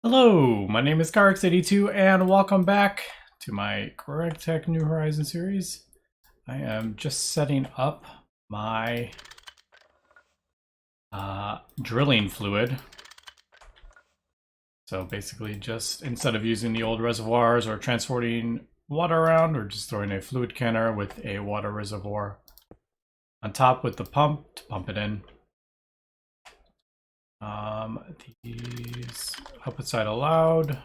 Hello, my name is Garix82 and welcome back to my Gregtech New Horizons series. I am just setting up my drilling fluid. So basically just instead of using the old reservoirs or transporting water around, we're just throwing a fluid canner with a water reservoir on top with the pump to pump it in. These output side allowed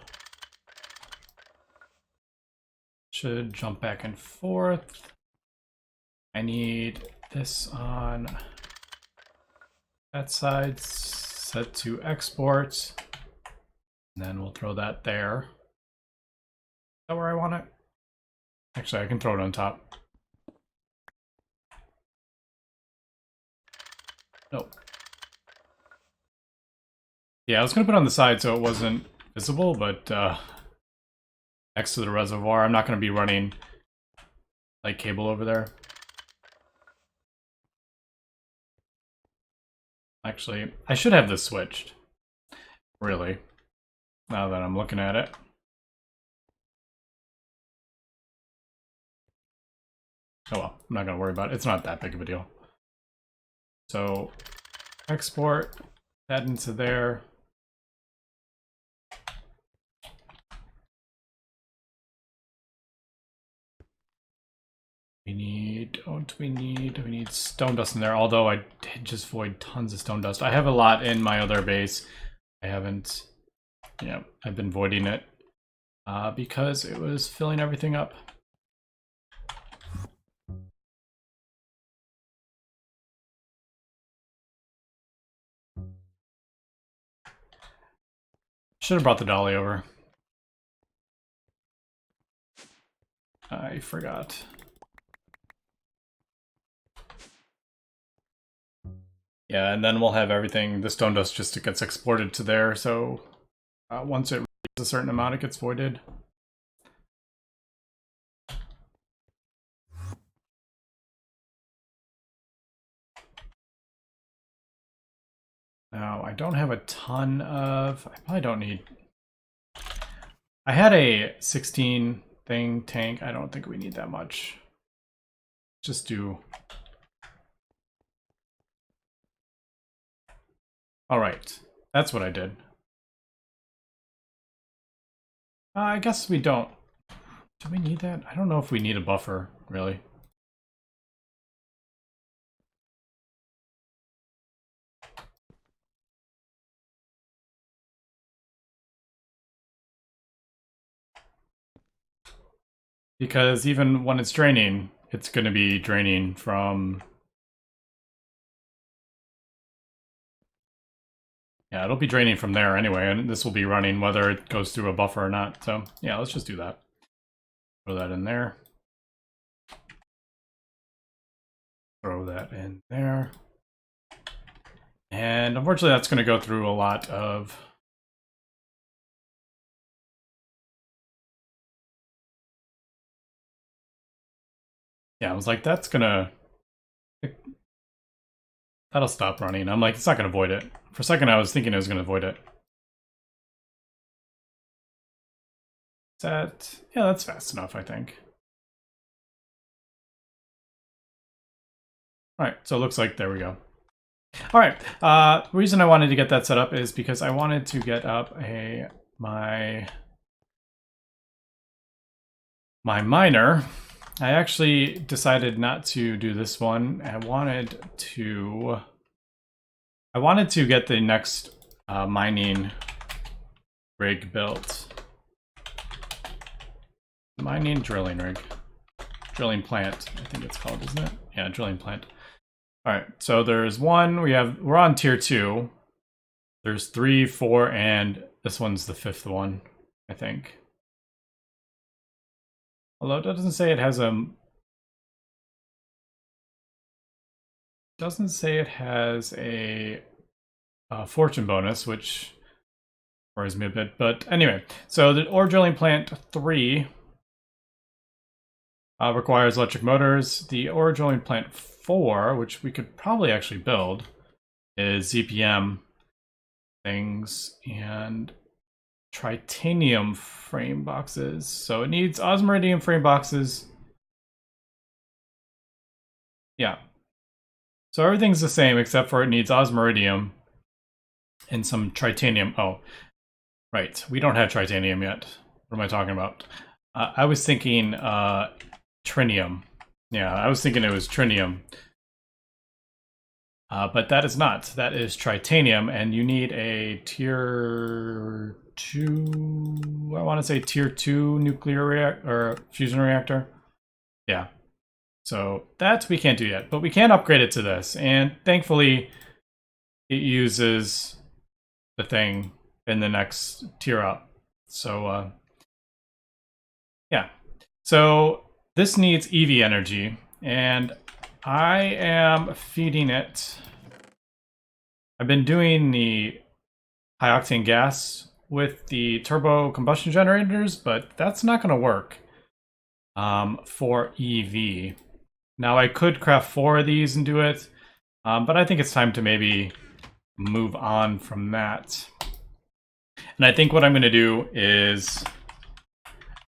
should jump back and forth. I need this on that side set to export, and then we'll throw that there. Is that where I want it? Actually, I can throw it on top. Nope. Yeah, I was gonna put it on the side so it wasn't visible, but next to the reservoir, I'm not gonna be running light cable over there. Actually, I should have this switched. Really, now that I'm looking at it. Oh well, I'm not gonna worry about it. It's not that big of a deal. So, export that into there. We need stone dust in there, although I did just void tons of stone dust. I have a lot in my other base. I haven't, I've been voiding it because it was filling everything up. Should have brought the dolly over. I forgot. Yeah, and then we'll have everything, the stone dust just gets exported to there, so once it reaches a certain amount, it gets voided. Now, I don't have a ton of, I probably don't need, I had a 16 thing tank, I don't think we need that much. Just do. All right, that's what I did. I guess we don't. Do we need that? I don't know if we need a buffer, really. Because even when it's draining, it's going to be draining from... Yeah, it'll be draining from there anyway, and this will be running whether it goes through a buffer or not. So, yeah, let's just do that. Throw that in there. Throw that in there. And unfortunately, that's going to go through a lot of... Yeah, I was like, that's going to... That'll stop running. I'm like, it's not going to void it. For a second, I was thinking it was going to void it. Is that... Yeah, that's fast enough, I think. Alright, so it looks like there we go. Alright, the reason I wanted to get that set up is because I wanted to get up my miner. I actually decided not to do this one. I wanted to get the next mining rig built. Mining drilling rig. Drilling plant, I think it's called, isn't it? Yeah, drilling plant. Alright, so there's one, we're on tier 2. There's 3, 4, and this one's the 5th one, I think. Although it doesn't say it has a... Doesn't say it has a fortune bonus, which worries me a bit. But anyway, so the ore drilling plant 3 requires electric motors. The ore drilling plant 4, which we could probably actually build, is ZPM things, and tritanium frame boxes. So it needs osmiridium frame boxes. Yeah. So everything's the same except for it needs osmiridium and some tritanium. Oh, right. We don't have tritanium yet. What am I talking about? I was thinking trinium. Yeah, I was thinking it was trinium. But that is not. That is tritanium, and you need a tier 2, I want to say tier 2 nuclear reactor or fusion reactor. Yeah. So that we can't do yet, but we can upgrade it to this, and thankfully it uses the thing in the next tier up. So yeah. So this needs EV energy, and I am feeding it. I've been doing the high octane gas with the turbo combustion generators, but that's not going to work for EV. Now I could craft 4 of these and do it, but I think it's time to maybe move on from that. And I think what I'm going to do is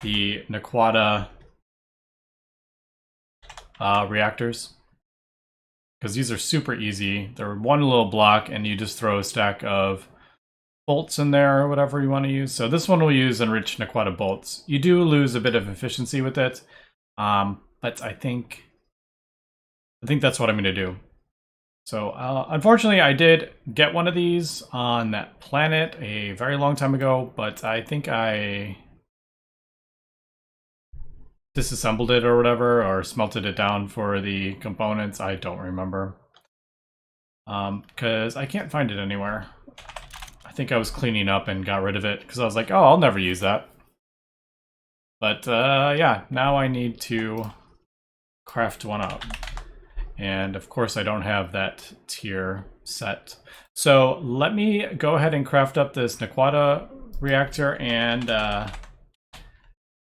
the Naquata reactors, because these are super easy. They're one little block, and you just throw a stack of bolts in there or whatever you want to use. So this one will use enriched Naquata bolts. You do lose a bit of efficiency with it, but I think that's what I'm going to do. So unfortunately, I did get one of these on that planet a very long time ago, but I think I disassembled it or whatever, or smelted it down for the components. I don't remember. Because I can't find it anywhere. I think I was cleaning up and got rid of it because I was like, oh, I'll never use that. But yeah, now I need to craft one up. And of course I don't have that tier set. So let me go ahead and craft up this Naquata reactor and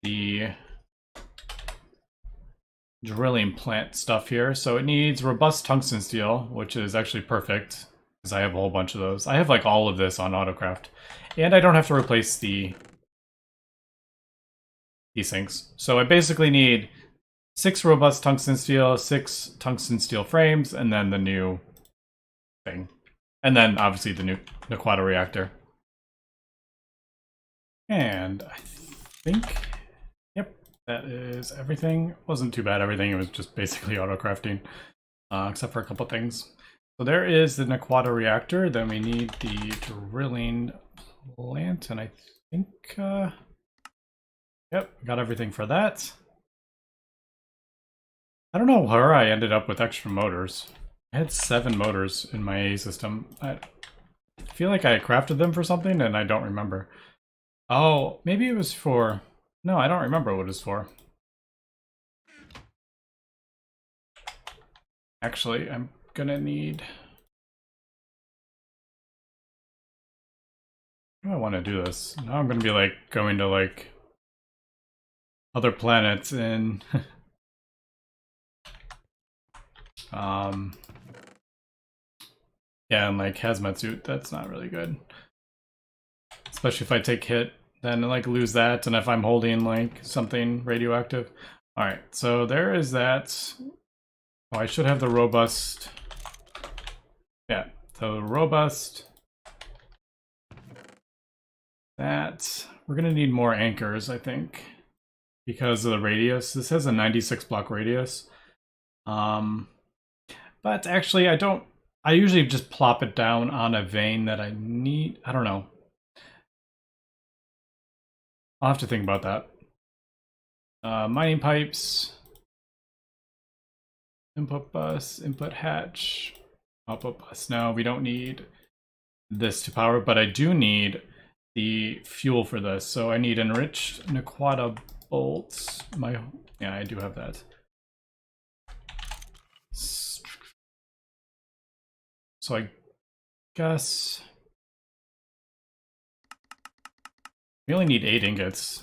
the drilling plant stuff here. So it needs robust tungsten steel, which is actually perfect because I have a whole bunch of those. I have like all of this on autocraft, and I don't have to replace these things. So I basically need 6 robust tungsten steel, 6 tungsten steel frames, and then the new thing. And then obviously the new Naquata reactor. And I think, yep, that is everything. Wasn't too bad everything, it was just basically auto crafting, except for a couple things. So there is the Naquata reactor. Then we need the drilling plant, and I think, yep, got everything for that. I don't know where I ended up with extra motors. I had 7 motors in my A system. I feel like I crafted them for something and I don't remember. Oh, maybe it was for... No, I don't remember what it was for. Actually, I'm gonna need... How do I want to do this? Now I'm gonna be like going to like other planets and yeah, and like hazmat suit, that's not really good. Especially if I take hit, then like lose that, and if I'm holding like something radioactive. Alright, so there is that. Oh, I should have the robust. Yeah, so robust. That. We're gonna need more anchors, I think, because of the radius. This has a 96 block radius. But actually, I usually just plop it down on a vein that I need. I don't know. I'll have to think about that. Mining pipes. Input bus, input hatch, output bus. No, we don't need this to power, but I do need the fuel for this. So I need enriched Naquata bolts. Yeah, I do have that. So I guess we only need 8 ingots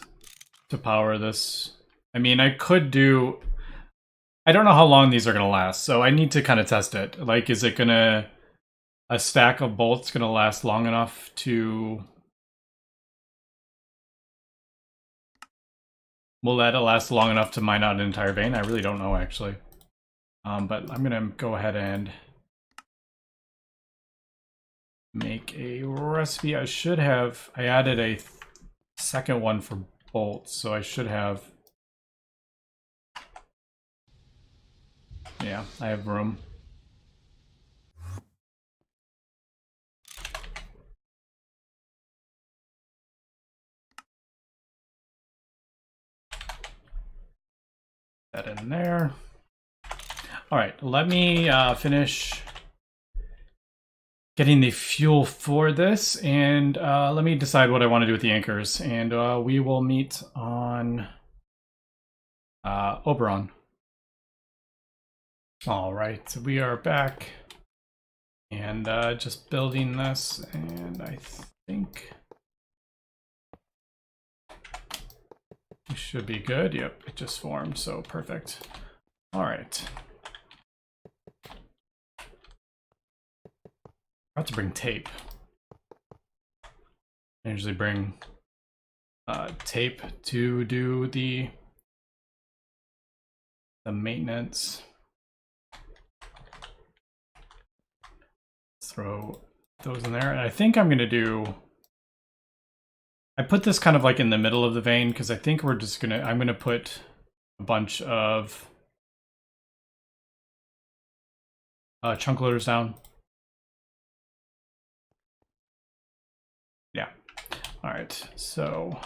to power this. I mean, I could do... I don't know how long these are going to last, so I need to kind of test it. Like, is it going to... A stack of bolts going to last long enough to will that last long enough to mine out an entire vein? I really don't know, actually. But I'm gonna go ahead and make a recipe. I added a second one for bolts, so I should have, yeah, I have room. That in there. All right, let me finish getting the fuel for this, and let me decide what I want to do with the anchors, and we will meet on Oberon. All right, we are back, and just building this, and I think we should be good. Yep, it just formed, so perfect. All right. I have to bring tape. I usually bring tape to do the maintenance. Throw those in there, and I think I'm gonna do. I put this kind of like in the middle of the vein because I think we're just gonna. I'm gonna put a bunch of chunk loaders down. Yeah. All right. So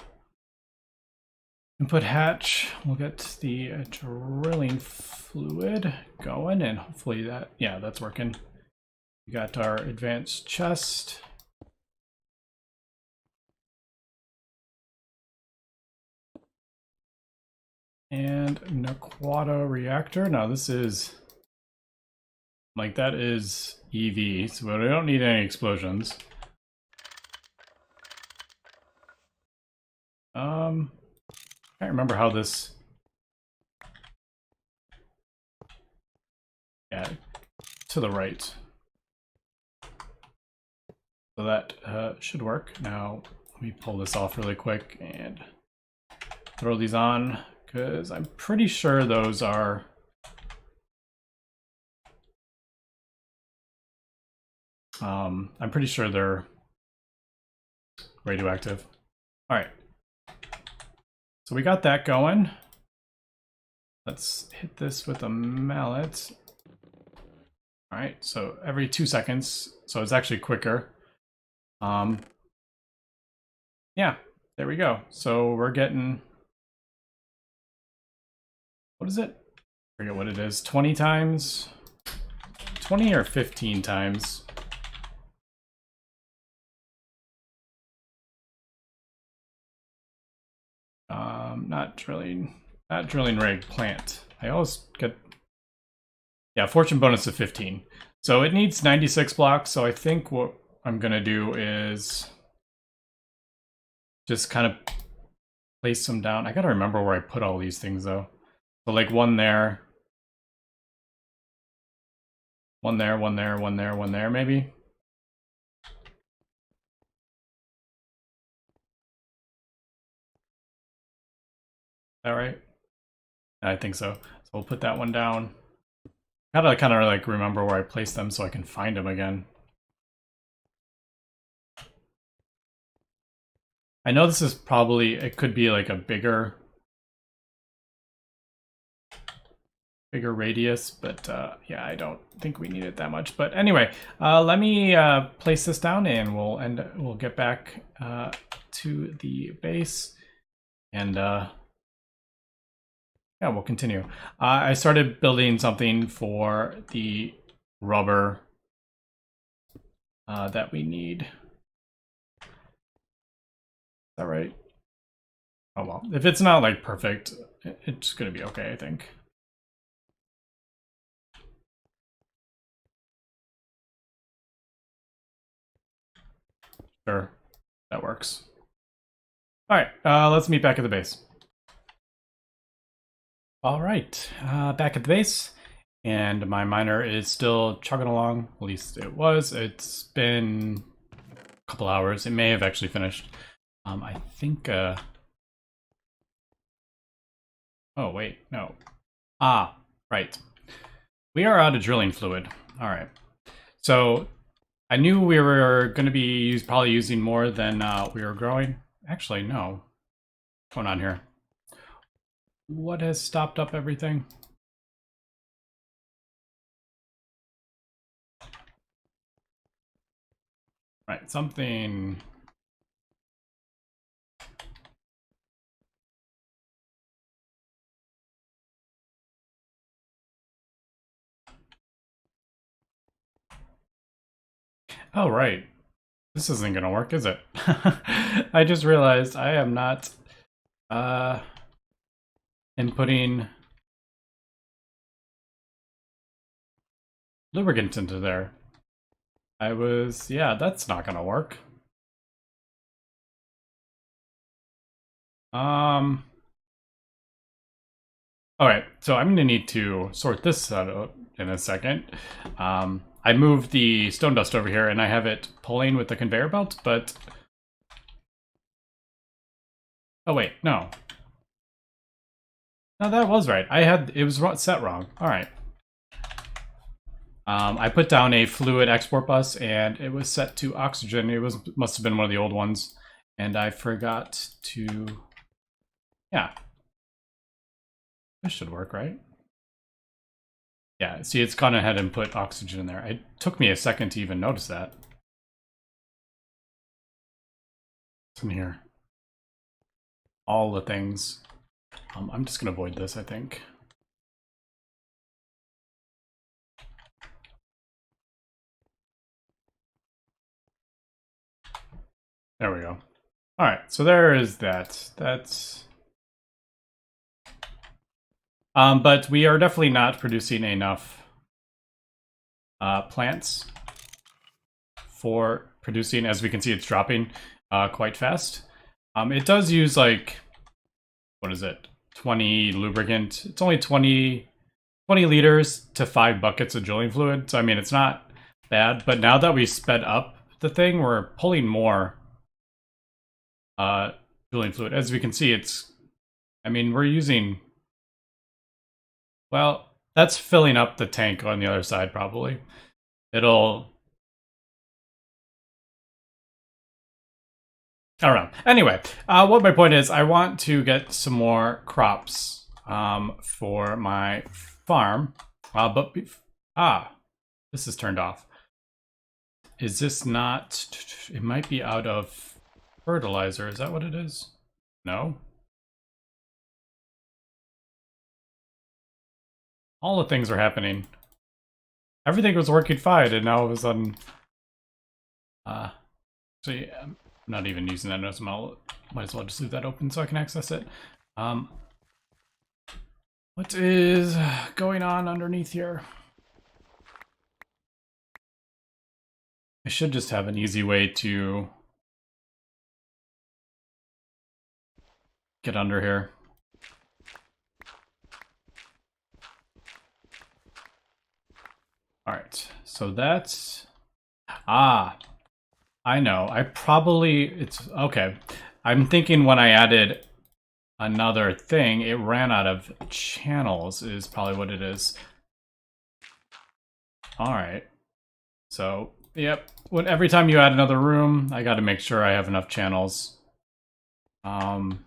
input hatch. We'll get the drilling fluid going, and hopefully that. Yeah, that's working. We got our advanced chest. And Naquata reactor. Now this is like that is EV, so we don't need any explosions. Can't remember how this. Yeah, to the right. So that should work. Now let me pull this off really quick and throw these on, because I'm pretty sure those are I'm pretty sure they're radioactive. All right. So we got that going. Let's hit this with a mallet. All right, so every 2 seconds, so it's actually quicker. Yeah, there we go. So we're getting, what is it? I forget what it is, 20 times? 20 or 15 times? Not drilling rig, plant. I always get, yeah, fortune bonus of 15. So it needs 96 blocks, so I think what I'm gonna do is just kind of place them down. I gotta remember where I put all these things though. So like one there, one there, one there, one there, one there, maybe. Is that right? I think so. So we'll put that one down. Gotta kind of like remember where I placed them so I can find them again. I know this is probably, it could be like a bigger radius, but yeah, I don't think we need it that much. But anyway, let me place this down, and we'll get back to the base, and yeah, we'll continue. I started building something for the rubber that we need. Is that right? Oh well, if it's not like perfect, it's gonna be okay, I think. Sure, that works. All right, let's meet back at the base. All right, back at the base, and my miner is still chugging along. At least it was. It's been a couple hours. It may have actually finished. I think Oh, wait, no. Ah, right. We are out of drilling fluid. All right. So I knew we were going to be probably using more than we were growing. Actually, no. What's going on here? What has stopped up everything? Right, something... Oh, right. This isn't gonna work, is it? I just realized I am not inputting lubricant into there. Yeah, that's not gonna work. Alright, so I'm gonna need to sort this out in a second. I moved the stone dust over here and I have it pulling with the conveyor belt, but... Oh wait, no. No, that was right. It was set wrong. Alright. I put down a fluid export bus and it was set to oxygen. It must have been one of the old ones. And I forgot to... Yeah. This should work, right? Yeah, see, it's gone ahead and put oxygen in there. It took me a second to even notice that. What's in here? All the things. I'm just gonna avoid this, I think. There we go. Alright, so there is that. That's... but we are definitely not producing enough plants for producing. As we can see, it's dropping quite fast. It does use like, what is it? 20 lubricant. It's only 20 liters to 5 buckets of drilling fluid. So I mean, it's not bad. But now that we sped up the thing, we're pulling more drilling fluid. As we can see, I mean, we're using... Well, that's filling up the tank on the other side, probably. It'll... I don't know. Anyway, what my point is, I want to get some more crops for my farm. This is turned off. Is this not... It might be out of fertilizer. Is that what it is? No? All the things are happening. Everything was working fine, and now all of a sudden... So yeah, I'm not even using that notice model. Might as well just leave that open so I can access it. What is going on underneath here? I should just have an easy way to get under here. Alright, so that's... I know. It's okay. I'm thinking when I added another thing, it ran out of channels is probably what it is. Alright. So, yep. Every time you add another room, I gotta make sure I have enough channels. Oh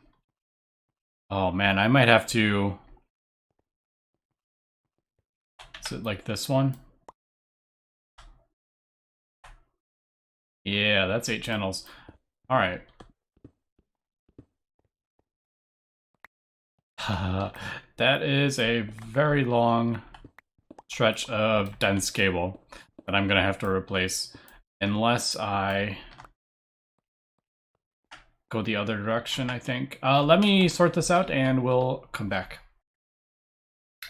man, I might have to... Is it like this one? Yeah, that's 8 channels. Alright. That is a very long stretch of dense cable that I'm gonna have to replace unless I go the other direction, I think. Let me sort this out and we'll come back.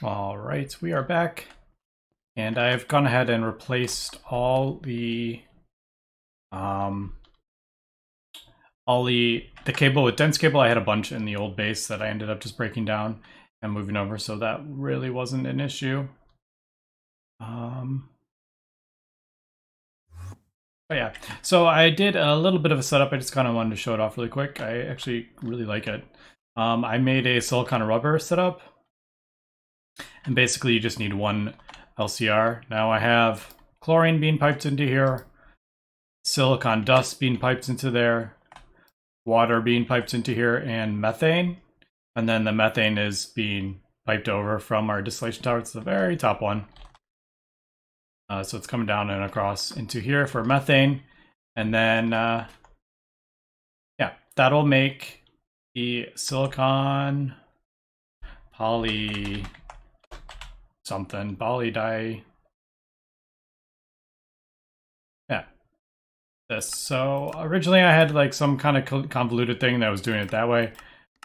Alright, we are back. And I've gone ahead and replaced all the cable with dense cable. I had a bunch in the old base that I ended up just breaking down and moving over, so that really wasn't an issue. But yeah, so I did a little bit of a setup. I just kind of wanted to show it off really quick. I actually really like it. I made a silicon rubber setup And basically you just need one LCR. Now I have chlorine being piped into here, silicon dust being piped into there, water being piped into here, and methane. And then the methane is being piped over from our distillation tower to the very top one. So it's coming down and across into here for methane. And then, yeah, that'll make the silicon poly something, poly yeah, this. So originally I had like some kind of convoluted thing that was doing it that way.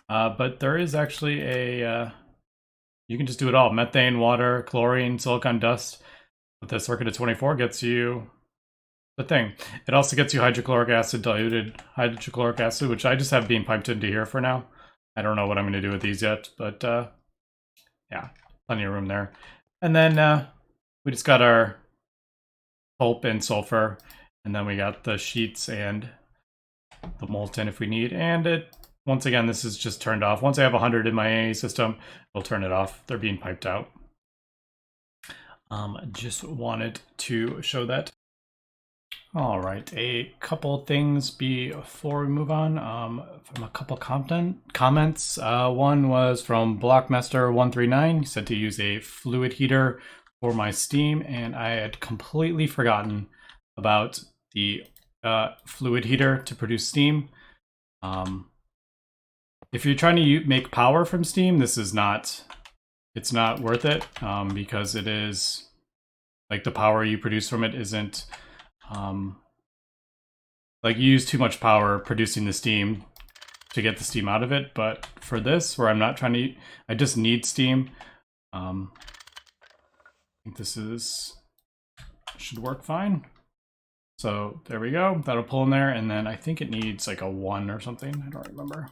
But there is actually a, you can just do it all. Methane, water, chlorine, silicon dust. With the circuit of 24 gets you the thing. It also gets you hydrochloric acid, diluted hydrochloric acid, which I just have being piped into here for now. I don't know what I'm going to do with these yet, but yeah, plenty of room there. And then we just got our pulp and sulfur, and then we got the sheets and the molten if we need. And it, once again, this is just turned off. Once I have 100 in my AA system, I'll turn it off. They're being piped out. Just wanted to show that. All right, a couple things before we move on. From a couple comments. One was from Blockmaster139. He said to use a fluid heater for my steam, and I had completely forgotten about the fluid heater to produce steam. If you're trying to make power from steam, this is not, it's not worth it, because it is, like, the power you produce from it isn't, like, you use too much power producing the steam to get the steam out of it. But for this, where I'm not trying to, I just need steam, I think this should work fine. So there we go, that'll pull in there, and then I think it needs like a 1 or something, I don't remember.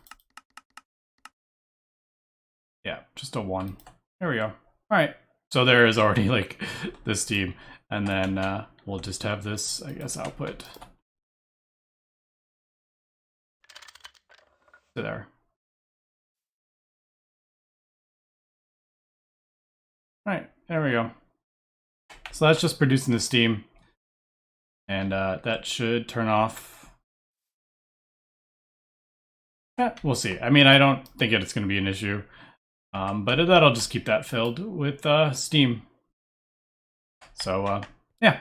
Yeah, just a 1. There we go. All right, so there is already like the steam, and then we'll just have this, I guess, output to there. All right, there we go. So that's just producing the steam, and that should turn off. Yeah, we'll see. I mean, I don't think it's going to be an issue. But that'll just keep that filled with steam. So yeah,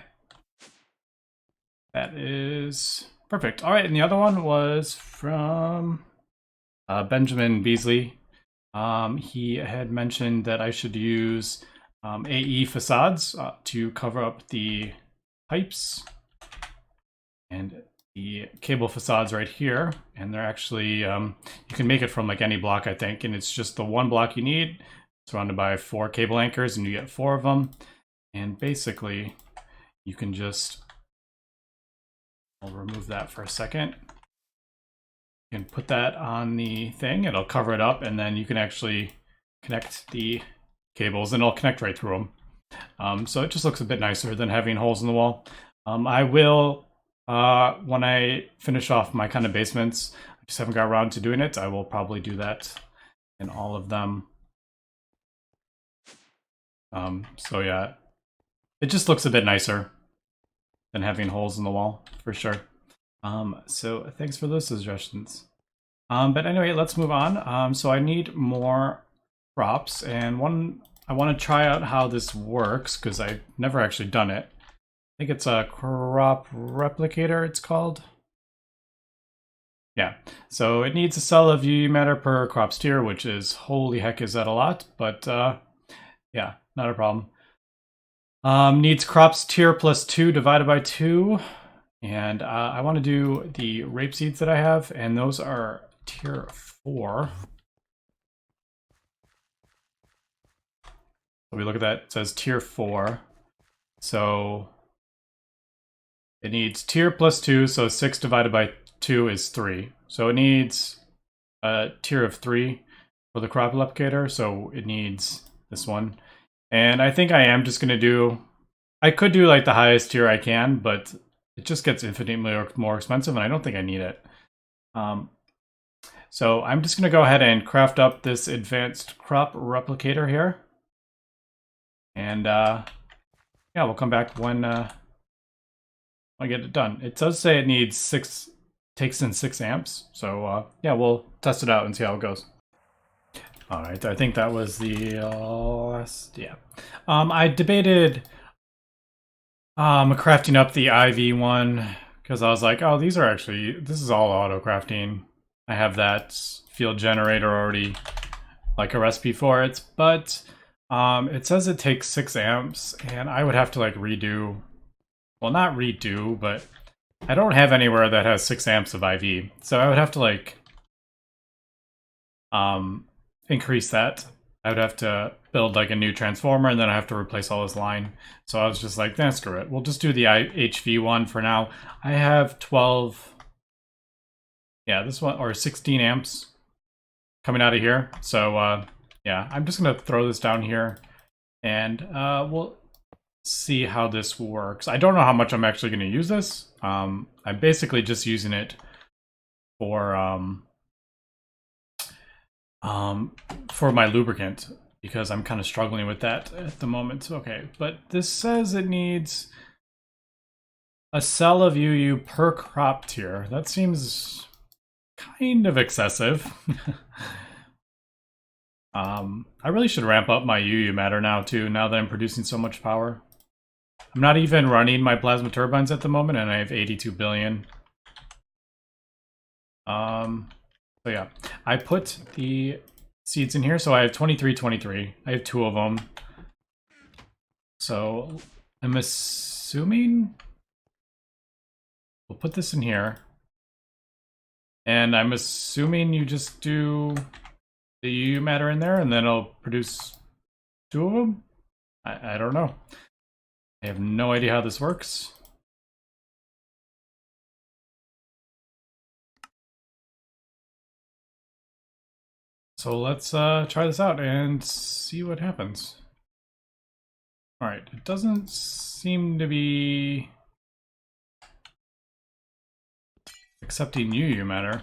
that is perfect. All right, and the other one was from Benjamin Beasley. He had mentioned that I should use AE facades to cover up the pipes and the cable facades right here, and they're actually, you can make it from like any block, I think, and it's just the one block you need, surrounded by 4 cable anchors, and you get 4 of them. And basically, you can just, I'll remove that for a second. You can put that on the thing, it'll cover it up, and then you can actually connect the cables, and it'll connect right through them. So it just looks a bit nicer than having holes in the wall. I will, when I finish off my kind of basements, I just haven't got around to doing it. I will probably do that in all of them. So yeah, it just looks a bit nicer than having holes in the wall, for sure. So thanks for those suggestions. But anyway, let's move on. So I need more props, and one, I want to try out how this works, because I've never actually done it. I think it's a crop replicator, it's called. Yeah, so it needs a cell of UV matter per crop's tier, which is, holy heck, is that a lot? But yeah, not a problem. Needs crops tier plus 2 divided by 2. And I want to do the rapeseeds that I have, and those are tier 4. So we look at that, it says tier 4. So it needs tier plus 2, so 6 divided by 2 is 3. So it needs a tier of 3 for the crop replicator, so it needs this one. And I think I am just going to do, I could do like the highest tier I can, but it just gets infinitely more expensive, and I don't think I need it. So I'm just going to go ahead and craft up this advanced crop replicator here. And yeah, we'll come back when I get it done. It does say it needs takes in 6 amps. So yeah, we'll test it out and see how it goes. All right, I think that was the last, yeah. I debated crafting up the IV one because I was like, oh, this is all auto crafting. I have that field generator already, like a recipe for it, but it says it takes 6 amps, and I would have to like redo, well, not redo, but I don't have anywhere that has 6 amps of IV, so I would have to like increase that. I would have to build like a new transformer, and then I have to replace all this line. So I was just like, nah, screw it. We'll just do the HV one for now. I have 12, yeah, this one, or 16 amps coming out of here. So yeah, I'm just gonna throw this down here, and we'll see how this works. I don't know how much I'm actually gonna use this. I'm basically just using it for my lubricant, because I'm kind of struggling with that at the moment. Okay, but this says it needs a cell of UU per crop tier. That seems kind of excessive. I really should ramp up my UU matter now too, now that I'm producing so much power. I'm not even running my plasma turbines at the moment, and I have 82 billion. So yeah, I put the seeds in here, so I have 23. I have 2 of them. So I'm assuming we'll put this in here. And I'm assuming you just do the UU matter in there, and then it'll produce 2 of them? I don't know. I have no idea how this works. So let's try this out and see what happens. Alright, it doesn't seem to be accepting UU matter.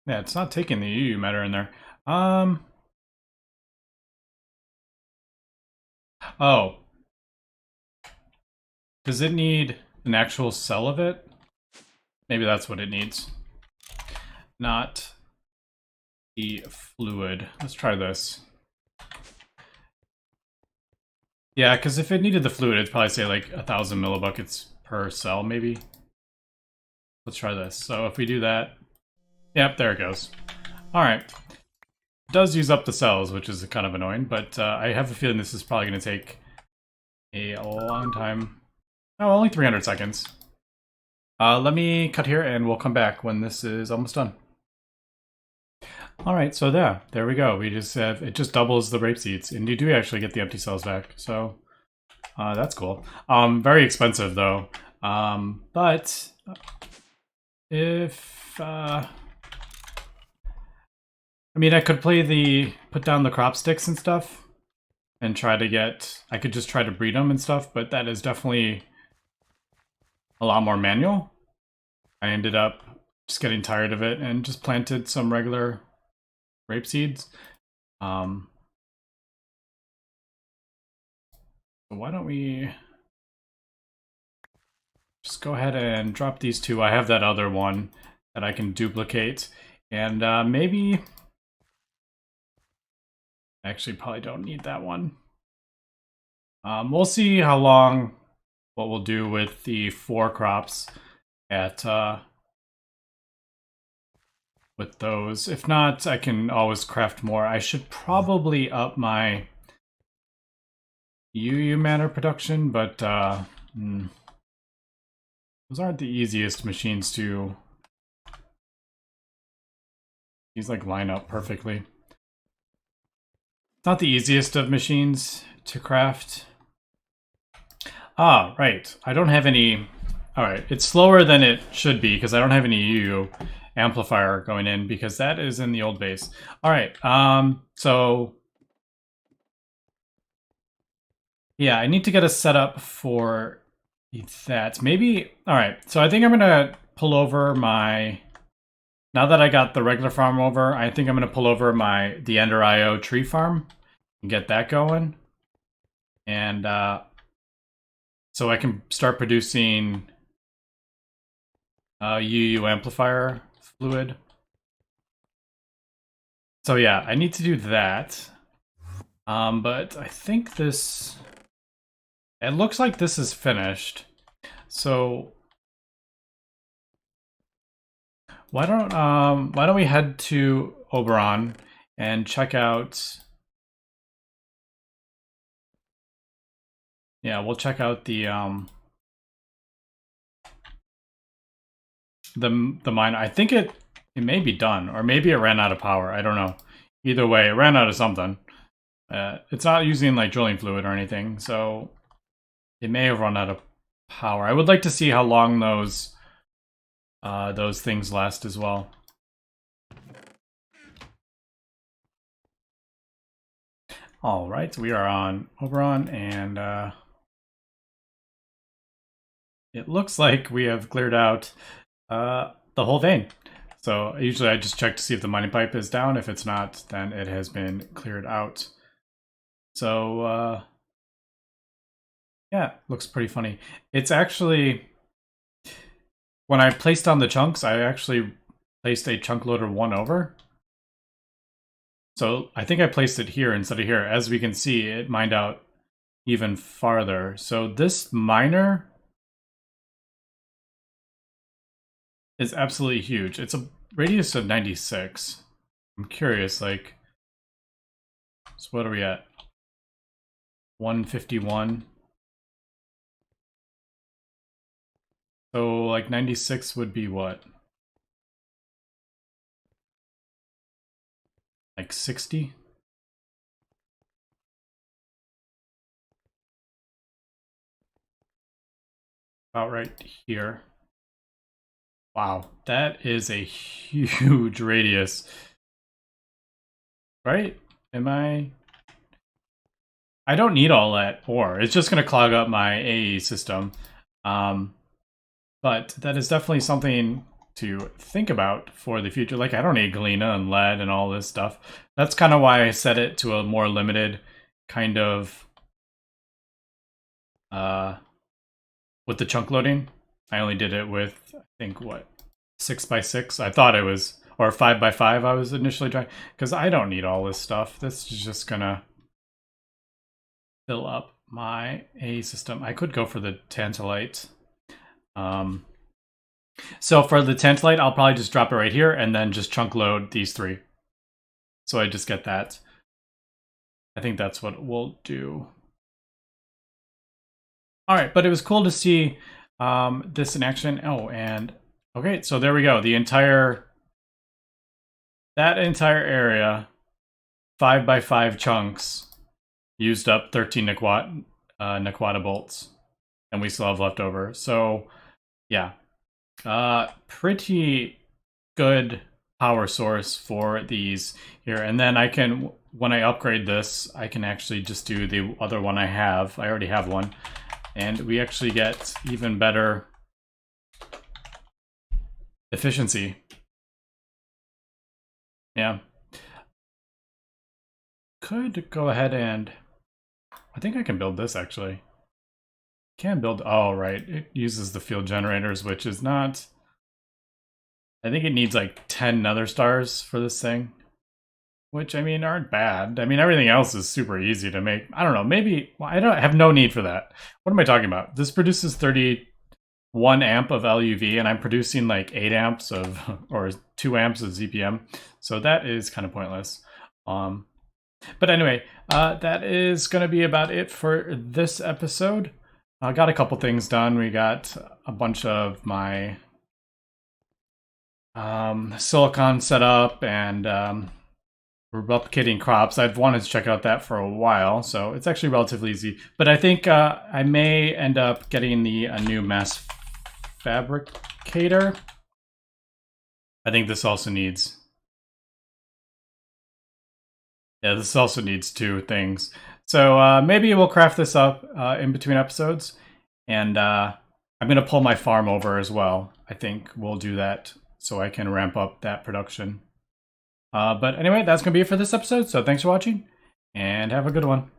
Yeah, it's not taking the UU matter in there. Oh. Does it need an actual cell of it? Maybe that's what it needs. Not the fluid. Let's try this. Yeah, because if it needed the fluid, it'd probably say like 1,000 millibuckets per cell, maybe. Let's try this. So if we do that, yep, there it goes. All right. It does use up the cells, which is kind of annoying, but I have a feeling this is probably going to take a long time. Oh, only 300 seconds. Let me cut here, and we'll come back when this is almost done. All right, so there we go. We just have, it just doubles the rape seeds, and you do actually get the empty cells back. So that's cool. Very expensive though. But if I mean, I could put down the crop sticks and stuff, and try to get. I could just try to breed them and stuff, but that is definitely a lot more manual. I ended up just getting tired of it and just planted some regular rape seeds. So why don't we just go ahead and drop these 2. I have that other one that I can duplicate, and maybe actually probably don't need that one. We'll see how long, what we'll do with the 4 crops at with those. If not, I can always craft more. I should probably up my UU matter production, but those aren't the easiest machines to. These like line up perfectly. It's not the easiest of machines to craft. Ah, right. I don't have any. Alright, it's slower than it should be because I don't have any UU amplifier going in, because that is in the old base. Alright, so yeah, I need to get a setup for that. Maybe, alright, so I think I'm gonna pull over my... Now that I got the regular farm over, I think I'm going to pull over the Ender IO tree farm and get that going. And so I can start producing UU amplifier fluid. So yeah, I need to do that. But I think this... It looks like this is finished. So why don't we head to Oberon and check out... Yeah, we'll check out the mine. I think it may be done, or maybe it ran out of power. I don't know. Either way, it ran out of something. It's not using like drilling fluid or anything, so it may have run out of power. I would like to see how long those things last as well. All right, we are on Oberon, and it looks like we have cleared out the whole vein. So usually I just check to see if the mining pipe is down. If it's not, then it has been cleared out. So yeah, looks pretty funny. It's actually, when I placed down the chunks, I actually placed a chunk loader 1 over. So I think I placed it here instead of here. As we can see, it mined out even farther. So this miner is absolutely huge. It's a radius of 96. I'm curious, like, so what are we at? 151. So like 96 would be what? Like 60? About right here. Wow, that is a huge radius. Right? I don't need all that ore. It's just going to clog up my AE system. But that is definitely something to think about for the future. Like, I don't need galena and lead and all this stuff. That's kind of why I set it to a more limited kind of with the chunk loading. I only did it with, I think, what, 6x6? I thought it was, or 5x5 I was initially trying, because I don't need all this stuff. This is just gonna fill up my A system. I could go for the tantalite. So for the tantalite, I'll probably just drop it right here and then just chunk load these 3. So I just get that. I think that's what we'll do. All right, but it was cool to see this in action. Oh, and okay, so there we go. That entire area, 5x5 chunks, used up 13 Nequata bolts, and we still have left over. So yeah, pretty good power source for these here. And then I can, when I upgrade this, I can actually just do the other one I have. I already have one. And we actually get even better efficiency. Yeah. Could go ahead and... I think I can build this, actually. Can build... Oh, right. It uses the field generators, which is not... I think it needs like 10 nether stars for this thing. Which, I mean, aren't bad. I mean, everything else is super easy to make. I don't know, maybe... Well, I have no need for that. What am I talking about? This produces 31 amp of LUV, and I'm producing like 8 amps of... or 2 amps of ZPM. So that is kind of pointless. But anyway, that is going to be about it for this episode. I got a couple things done. We got a bunch of my silicon set up, and we're replicating crops. I've wanted to check out that for a while, so it's actually relatively easy. But I think I may end up getting a new mass fabricator. I think this also needs... Yeah, this also needs 2 things. So maybe we'll craft this up in between episodes. And I'm going to pull my farm over as well. I think we'll do that so I can ramp up that production. But anyway, that's going to be it for this episode. So thanks for watching and have a good one.